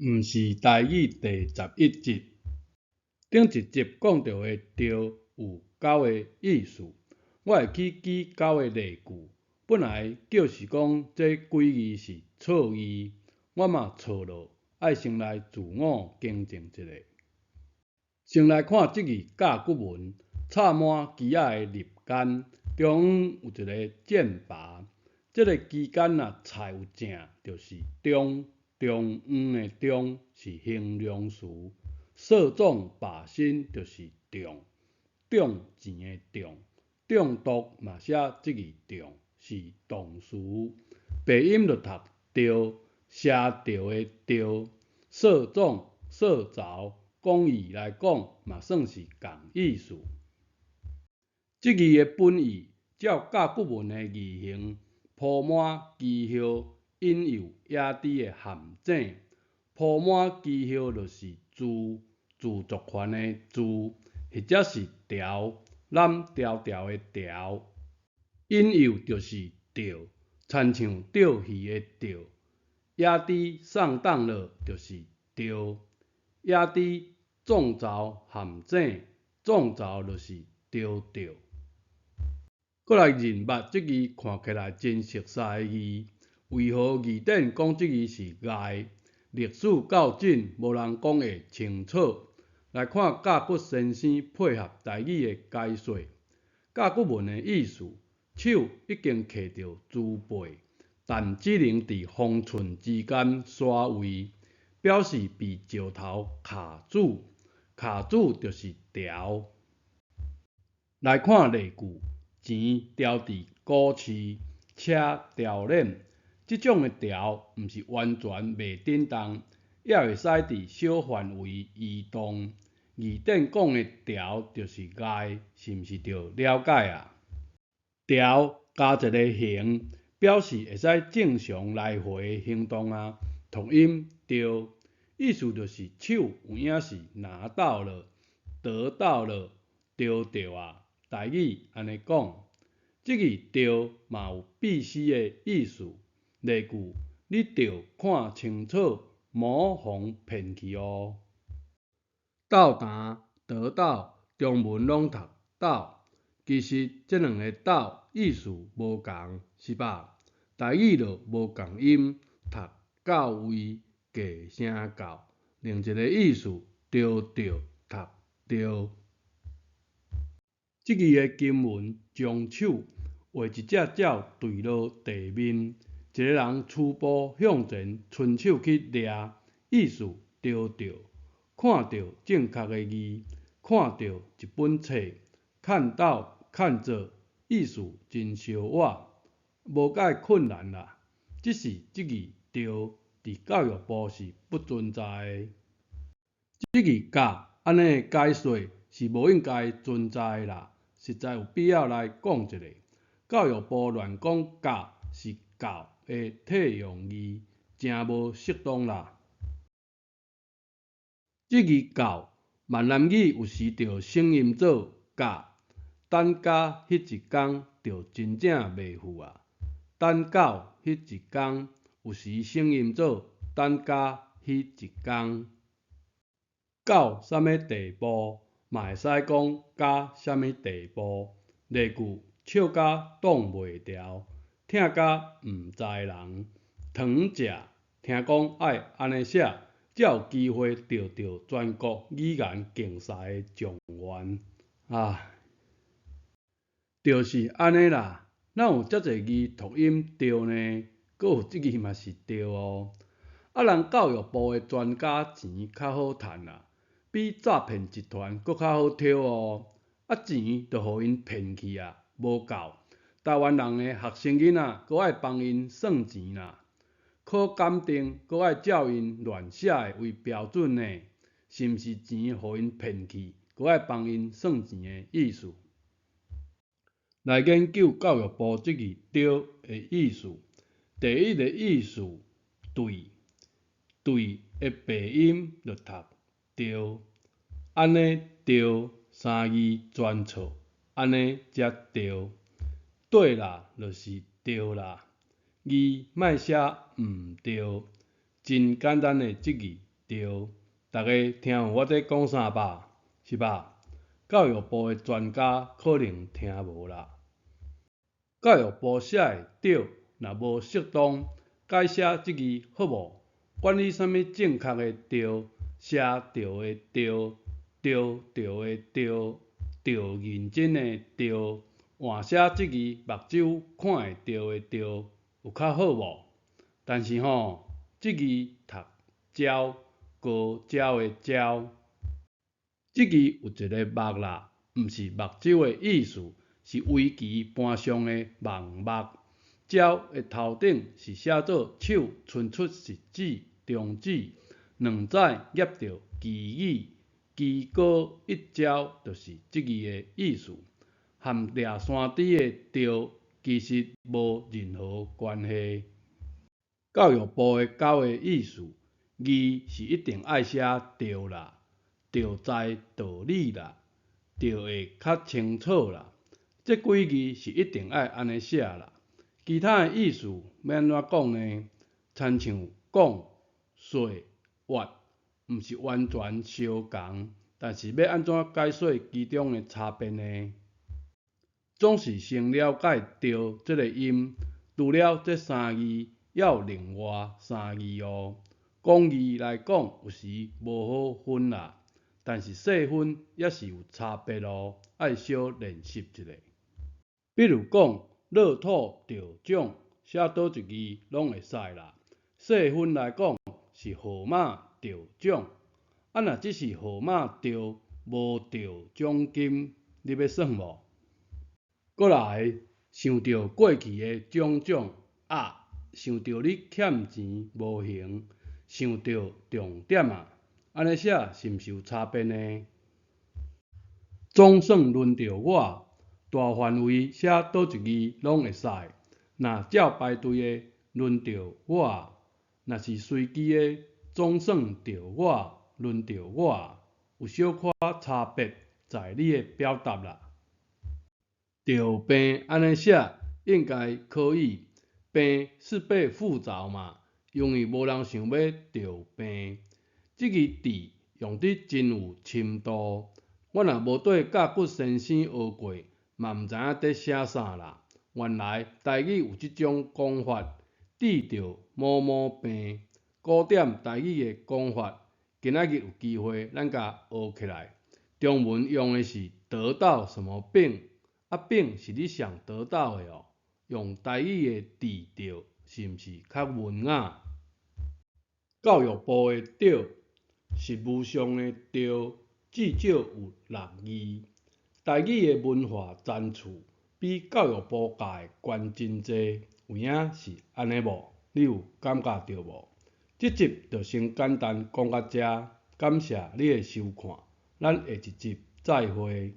毋是台语第11集。顶一集讲到的“对”有9个意思，我会去举9个例句。本来就是讲这几字是错字，我嘛错了，爱先来自我更正一下。先来看这字甲骨文，插满枝仔的立间，中央有一个箭拔。这个枝间若菜有正，就是中。中央的中是形容词，射中靶心就是中。中钱的中，中毒嘛写这字中是动词，鼻音就读着，写着的着，射中、射着，广义来讲嘛算是同意思。这字的本意照甲骨文的字形，铺满枝叶，引诱野猪的陷阱。铺满枝叶就是自族群的自，或者是条，揽条条的条。引诱就是钓，亲像钓鱼的钓。野猪上当了就是钓，野猪中招陷阱，中招就是钓钓。过来认捌这字看起来真熟悉的字，为何字典讲这字是碍？历史较紧，无人讲会清楚。来看甲骨先生配合台语的解说。甲骨文的意思，手已经揢着猪背，但只能伫方寸之间刷位，表示被石头卡住。卡住就是条。来看例句。钱掉伫股市，车掉链，这种的掉毋是完全袂振动，也会使伫小范围移动。字典讲的掉就是碍，是毋是着了解啊？掉加一个形，表示会使正常来回行动啊。同音着，意思就是手有影是拿到了、得到了、得到啊。台语安尼讲，这字着嘛有必须的意思。例句：你着看清楚，莫互骗去哦。到达、得到，中文拢读到，其实这两个到意思无同，是吧？台语就无共音，读到位加声到，另一个意思着着读着。这字的经文，将手画一只鸟坠落地面，一个人粗步向前，伸手去抓，意思着着。看到正确的字，看到一本册，看到看着，意思真相我，无介困难啦。只是这字着伫教育部是不存在的。这字甲安尼的解说是无应该存在的啦。实在有必要来讲一下，教育部乱讲“教”是“教”的替用字，真无适当啦。这字“教”闽南语有时着省音做“教”，等甲迄一天就真正袂赴啊。等到迄一天，有时省音做等甲迄一天。到什么地步？嘛会使讲甲什么地步。例句：笑甲挡袂牢，疼甲毋知人。糖食，听讲爱安尼写，才有机会得到全国语言竞赛的状元。就是安尼啦，哪有遮侪字读音着呢？阁有这字嘛是着哦。咱教育部的专家钱较好趁啦。比诈骗集团搁较好抽哦，钱就互因骗去啊，无够。台湾人的学生囡仔搁爱帮因算钱啦，考检定搁爱照因乱写的为标准呢，是毋是钱互因骗去，搁爱帮因算钱的意思？来研究教育部这字“着”的意思。第一个意思，对，对的鼻音就读着。安尼着三字全错，安尼才着。对啦，就是着啦。字莫写毋着，真简单的这字对。大家听有我在讲啥吧？是吧？教育部的专家可能听无啦。教育部写的对，若无适当改写即字好无？管你啥物正确的对，写对的对，对的对，对认真的对，换写即字目睭看会到的对，有较好无？但是吼，即字读鸟，高鸟的鸟，即字有一个目啦，毋是目睭的意思，是围棋盘上的望目。鸟的头顶是写做手伸出食指、中指，两指捏着棋子，棋高一鸟就是即字的意思，和掠山猪的猪其实无任何关系。教育部的教的意思，字是一定爱写对啦，对在道理啦，对会较清楚啦。这几字是一定爱安尼写啦。其他的意思要安怎讲呢？亲像讲、说、活，毋是完全相同，但是要安怎解说其中的差别呢？总是先了解到这个音，除了这三字，还有另外三字哦。讲字来讲，有时无好分啦，但是细分也是有差别哦，爱小练习一下。比如讲，乐透中奖，写倒一字拢会使啦。细分来讲是号码中奖，若只是号码中，无中奖金，你要算无？过来，想到过去的种种啊，想到你欠钱无还，想到重点啊，安尼写是毋是有差别呢？总算轮到我，大范围写倒一字拢会使。若照排队的轮到我，若是随机的总算到我，轮到我，有小可差别在你的表达啦。着病安尼写应该可以，病是被复杂嘛，因为无人想要着病。即个字用得真有深度，我若无对甲骨先生学过，嘛毋知影在写啥啦。原来台语有即种讲法，治着某某病。古典台语的讲法，今仔日有机会咱甲学起来。中文用的是得到什么病。病是你想得到的哦，用台语的治着是毋是较文雅？教育部的着实务上的着至少有6字。台语的文化层次比教育部教的悬真济，有影是安尼无？你有感觉到无？这集就先简单讲到这，感谢你的收看，咱下一集再会。